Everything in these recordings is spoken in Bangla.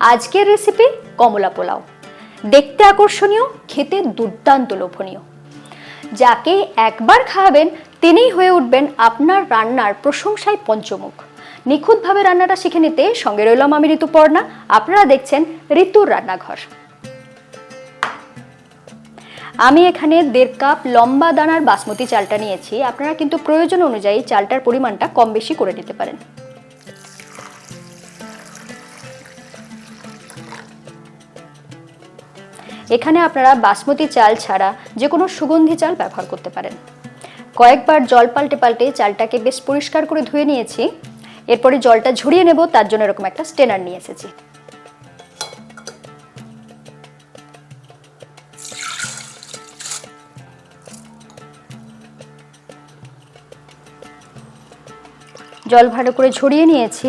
আজকের রেসিপি কমলা পোলাও। দেখতে আকর্ষণীয়, খেতে দুর্দান্ত লোভনীয়। যাকে একবার খাওয়াবেন তিনিই হয়ে উঠবেন আপনার রান্নার প্রশংসায় পঞ্চমুখ। নিখুঁতভাবে রান্নাটা শিখে নিতে সঙ্গে রইলাম আমি ঋতুপর্ণা। আপনারা দেখছেন ঋতুর রান্নাঘর। আমি এখানে 1.5 কাপ লম্বা দানার বাসমতি চালটা নিয়েছি। আপনারা কিন্তু প্রয়োজন অনুযায়ী চালটার পরিমাণটা কম বেশি করে নিতে পারেন। এখানে আপনারা বাসমতি চাল ছাড়া যে কোনো সুগন্ধি চাল ব্যবহার করতে পারেন। কয়েকবার জল পাল্টে পাল্টে চালটাকে বেশ পরিষ্কার করে ধুয়ে নিয়েছি। এরপরে জলটা ঝরিয়ে নেব, তার জন্য এরকম একটা স্ট্রেনার নিয়ে এসেছি। জল ভালো করে ঝরিয়ে নিয়েছি।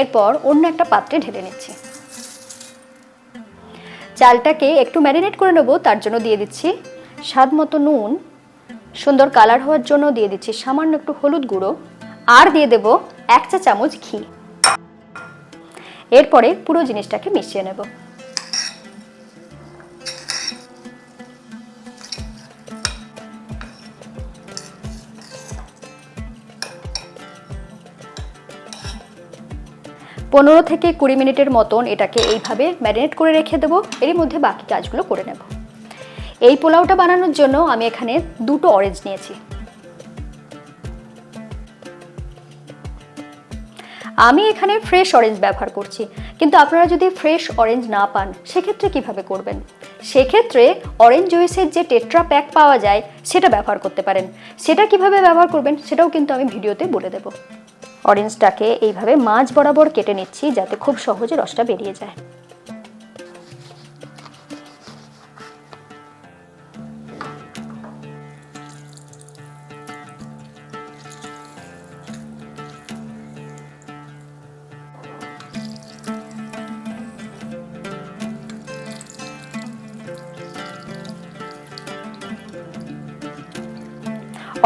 এরপর অন্য একটা পাত্রে ঢেলে নিচ্ছি। চালটাকে একটু ম্যারিনেট করে নেব, তার জন্য দিয়ে দিচ্ছি স্বাদ মতো নুন, সুন্দর কালার হওয়ার জন্য দিয়ে দিচ্ছি সামান্য একটু হলুদ গুঁড়ো, আর দিয়ে দেব 1 চা চামচ ঘি। এরপরে পুরো জিনিসটাকে মিশিয়ে নেব। পনেরো থেকে 20 মিনিটের মতন এটাকে এইভাবে ম্যারিনেট করে রেখে দেবো। এরই মধ্যে বাকি কাজগুলো করে নেব। এই পোলাওটা বানানোর জন্য আমি এখানে 2টো অরেঞ্জ নিয়েছি। আমি এখানে ফ্রেশ অরেঞ্জ ব্যবহার করছি, কিন্তু আপনারা যদি ফ্রেশ অরেঞ্জ না পান সেক্ষেত্রে কিভাবে করবেন? সেক্ষেত্রে অরেঞ্জ জুইসের যে টেট্রা প্যাক পাওয়া যায় সেটা ব্যবহার করতে পারেন। সেটা কিভাবে ব্যবহার করবেন সেটাও কিন্তু আমি ভিডিওতে বলে দেব। অরেঞ্জটাকে এইভাবে মাঝ বরাবর কেটে নিচ্ছি, যাতে খুব সহজে রসটা বেরিয়ে যায়।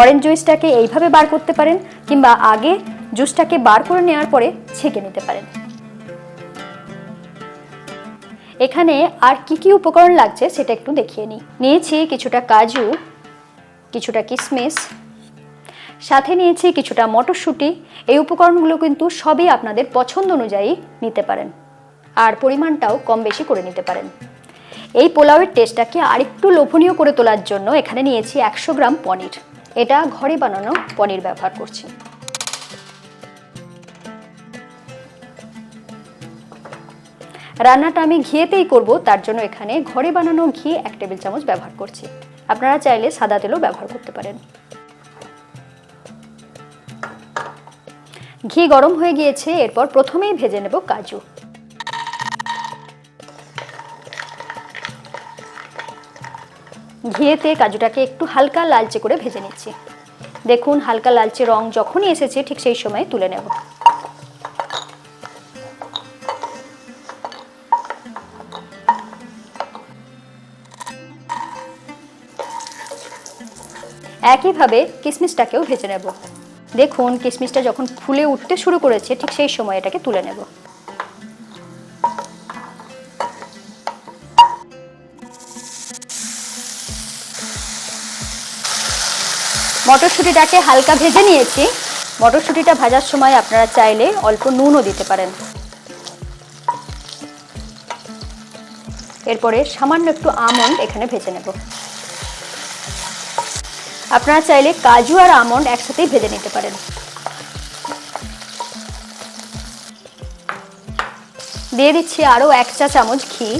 অরেঞ্জ জুসটাকে এইভাবে বার করতে পারেন, কিংবা আগে জুসটাকে বার করে নেওয়ার পরে ছেঁকে নিতে পারেন। এখানে আর কি কি উপকরণ লাগছে সেটা একটু দেখিয়ে নিই। নিয়েছি কিছুটা কাজু, কিছুটা কিশমিশ, সাথে নিয়েছি কিছুটা মটরশুঁটি। এই উপকরণগুলো কিন্তু সবই আপনাদের পছন্দ অনুযায়ী নিতে পারেন, আর পরিমাণটাও কম বেশি করে নিতে পারেন। এই পোলাওয়ের টেস্টটাকে আরেকটু লোভনীয় করে তোলার জন্য এখানে নিয়েছি 100 গ্রাম পনির। এটা ঘরে বানানো পনির ব্যবহার করছি। রান্নাটা আমি ঘিয়েতেই করব, তার জন্য এখানে ঘরে বানানো ঘি 1 টেবিল চামচ ব্যবহার করছি। আপনারা চাইলে সাদা তেলও ব্যবহার করতে পারেন। ঘি গরম হয়ে গিয়েছে, এরপর প্রথমেই ভেজে নেব কাজু। ঘিয়েতে কাজুটাকে একটু হালকা লালচে করে ভেজে নিচ্ছি। দেখুন হালকা লালচে রং যখনই এসেছে ঠিক সেই সময় তুলে নেব। একইভাবে কিশমিশটাকেও ভেজে নেব। দেখুন কিশমিশটা যখন ফুলে উঠতে শুরু করেছে ঠিক সেই সময় এটাকে তুলে নেব। মটরশুঁটিটাকে হালকা ভেজে নিয়েছি। মটরশুঁটিটা ভাজার সময় আপনারা চাইলে অল্প নুনও দিতে পারেন। এরপরে সামান্য একটু আমন্ড এখানে ভেজে নেব। আপনারা চাইলে কাজু আর আমন্ড একসাথেই ভেজে নিতে পারেন। দিয়ে দিচ্ছি আরও 1 চা চামচ ঘি।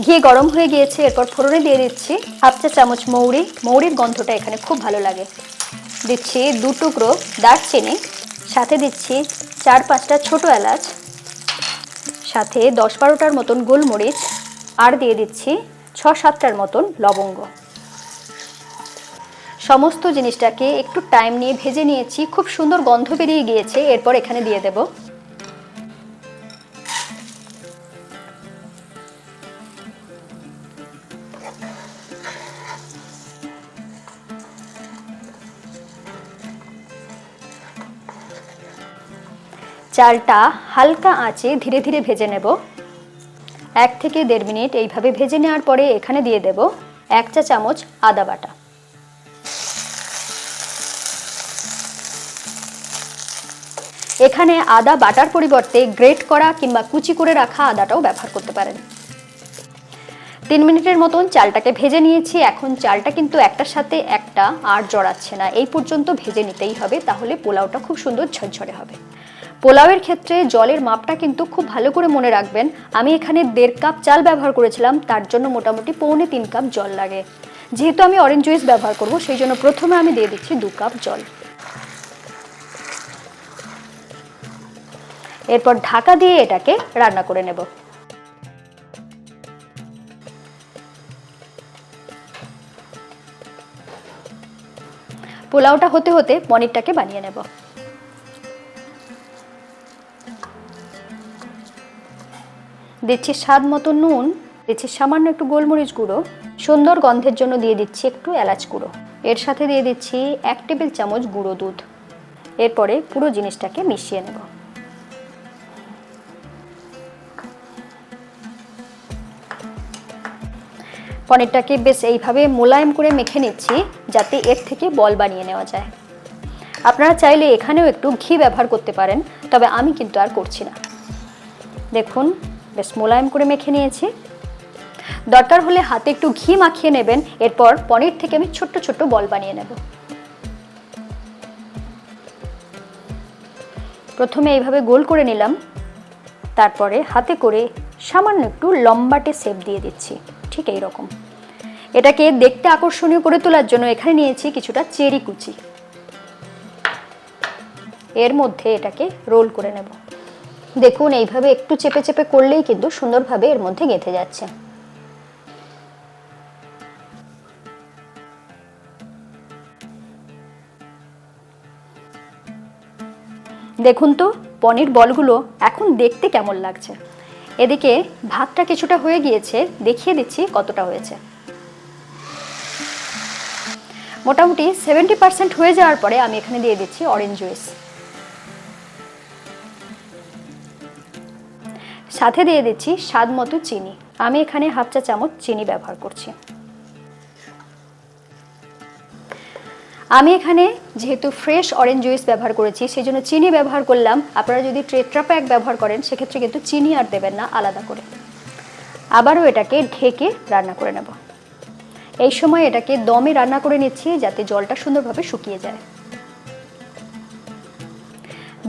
ঘি গরম হয়ে গিয়েছে, এরপর ফোড়নে দিয়ে দিচ্ছি 1/2 চা চামচ মৌরি। মৌরির গন্ধটা এখানে খুব ভালো লাগে। দিচ্ছি 2 টুকরো দারচিনি, সাথে দিচ্ছি 4-5টা ছোট এলাচ, সাথে 10-12টার মতন গোলমরিচ, আর দিয়ে দিচ্ছি 6-7টার মতন লবঙ্গ। সমস্ত জিনিসটাকে একটু টাইম নিয়ে ভেজে নিয়েছি, খুব সুন্দর গন্ধ বেরিয়ে গিয়েছে। এরপর এখানে দিয়ে দেব চালটা হালকা আঁচে ধীরে ধীরে ভেজে নেব। 1 থেকে 1.5 মিনিট এইভাবে ভেজে নেওয়ার পরে এখানে দিয়ে দেব 1 চা চামচ আদা বাটা। এখানে আদা বাটার পরিবর্তে গ্রেট করা কিংবা কুচি করে রাখা আদাটাও ব্যবহার করতে পারেন। 3 মিনিটের মতন চালটাকে ভেজে নিয়েছি। এখন চালটা কিন্তু একটার সাথে একটা আর জড়াচ্ছে না, এই পর্যন্ত ভেজে নিতেই হবে, তাহলে পোলাওটা খুব সুন্দর ঝরঝরে হবে। পোলাওয়ের ক্ষেত্রে জলের মাপটা কিন্তু খুব ভালো করে মনে রাখবেন। আমি এখানে 1.5 কাপ চাল ব্যবহার করেছিলাম, তার জন্য মোটামুটি 3.25 কাপ জল লাগে। যেহেতু আমি অরেঞ্জ জুস ব্যবহার করব, সেই জন্য প্রথমে আমি দিয়ে দিচ্ছি 2 কাপ জল। এরপর ঢাকা দিয়ে এটাকে রান্না করে নেব। পোলাওটা হতে হতে পনিরটাকে বানিয়ে নেব। দিচ্ছি স্বাদ মতো নুন, দিচ্ছি সামান্য একটু গোলমরিচ গুঁড়ো, সুন্দর গন্ধের জন্য দিয়ে দিচ্ছি একটু এলাচ গুঁড়ো, এর সাথে দিয়ে দিচ্ছি 1 টেবিল চামচ গুঁড়ো দুধ। এরপরে পুরো জিনিসটাকে মিশিয়ে নেব। পনিরটাকে বেশ এইভাবে মোলায়েম করে মেখে নিচ্ছি, যাতে এর থেকে বল বানিয়ে নেওয়া যায়। আপনারা চাইলে এখানেও একটু ঘি ব্যবহার করতে পারেন, তবে আমি কিন্তু আর করছি না। দেখুন বেশ মোলায়েম করে মেখে নিয়েছি। দরকার হলে হাতে একটু ঘি মাখিয়ে নেবেন। এরপর পনির থেকে আমি ছোট্ট ছোট্ট বল বানিয়ে নেব। প্রথমে এইভাবে গোল করে নিলাম, তারপরে হাতে করে সামান্য একটু লম্বাটে শেপ দিয়ে দিচ্ছি, ঠিক এই রকম। এটাকে দেখতে আকর্ষণীয় করে তোলার জন্য এখানে নিয়েছি কিছুটা চেরি কুচি। এর মধ্যে এটাকে রোল করে নেব। দেখুন এইভাবে একটু চেপে চেপে করলেই কিন্তু সুন্দরভাবে এর মধ্যে গেঁথে যাচ্ছে। দেখুন তো পনির বলগুলো এখন দেখতে কেমন লাগছে। এদিকে ভাতটা কিছুটা হয়ে গিয়েছে, দেখিয়ে দিচ্ছি কতটা হয়েছে। মোটামুটি 70% হয়ে যাওয়ার পরে আমি এখানে দিয়ে দিচ্ছি অরেঞ্জ জুস, সাথে দিয়ে দিচ্ছি স্বাদ মতো চিনি। আমি এখানে 1/2 চা চামচ চিনি ব্যবহার করছি। আমি এখানে যেহেতু ফ্রেশ অরেঞ্জ জুস ব্যবহার করেছি, সেই জন্য চিনি ব্যবহার করলাম। আপনারা যদি টেট্রা প্যাক ব্যবহার করেন, সেক্ষেত্রে কিন্তু চিনি আর দেবেন না, আলাদা করে। আবারও এটাকে ঢেকে রান্না করে নেব। এই সময় এটাকে দমে রান্না করে নিচ্ছি, যাতে জলটা সুন্দরভাবে শুকিয়ে যায়।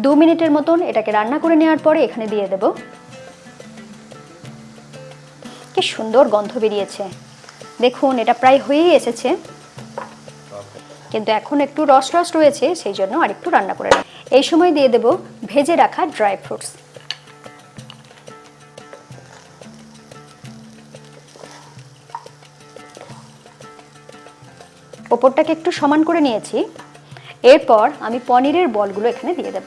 2 মিনিটের মতন এটাকে রান্না করে নেওয়ার পরে এখানে দিয়ে দেব। কি সুন্দর গন্ধ বেরিয়েছে। দেখুন এটা প্রায় হয়েই এসেছে, কিন্তু এখন একটু রস রস রয়েছে, সেই জন্য আরেকটু রান্না করে নেব। এই সময় দিয়ে দেব ভেজে রাখা ড্রাই ফ্রুটস। ওপরটাকে একটু সমান করে নিয়েছি। এরপর আমি পনিরের বলগুলো এখানে দিয়ে দেব।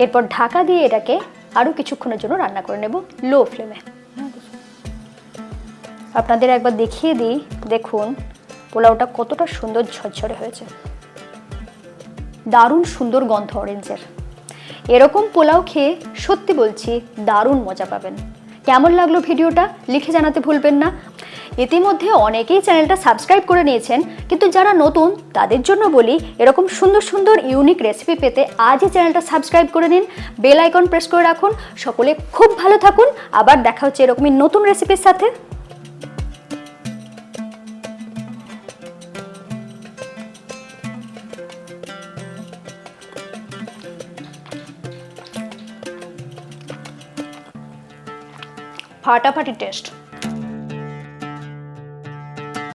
এরপর ঢাকা দিয়ে এটাকে আরো কিছুক্ষণের জন্য রান্না করে নেব লো ফ্লেমে। আপনাদের একবার দেখিয়ে দিই, দেখুন পোলাওটা কতটা সুন্দর ঝরঝরে হয়েছে। দারুণ সুন্দর গন্ধ অরেঞ্জের। এরকম পোলাও খেয়ে সত্যি বলছি দারুণ মজা পাবেন। কেমন লাগলো ভিডিওটা লিখে জানাতে ভুলবেন না। ইতিমধ্যে অনেকেই চ্যানেলটা সাবস্ক্রাইব করে নিয়েছেন, কিন্তু যারা নতুন তাদের জন্য বলি, এরকম সুন্দর সুন্দর ইউনিক রেসিপি পেতে আজই চ্যানেলটা সাবস্ক্রাইব করে নিন, বেল আইকন প্রেস করে রাখুন। সকলে খুব ভালো থাকুন, আবার দেখা হচ্ছে এরকমই নতুন রেসিপির সাথে। ফাটাফাটি টেস্ট।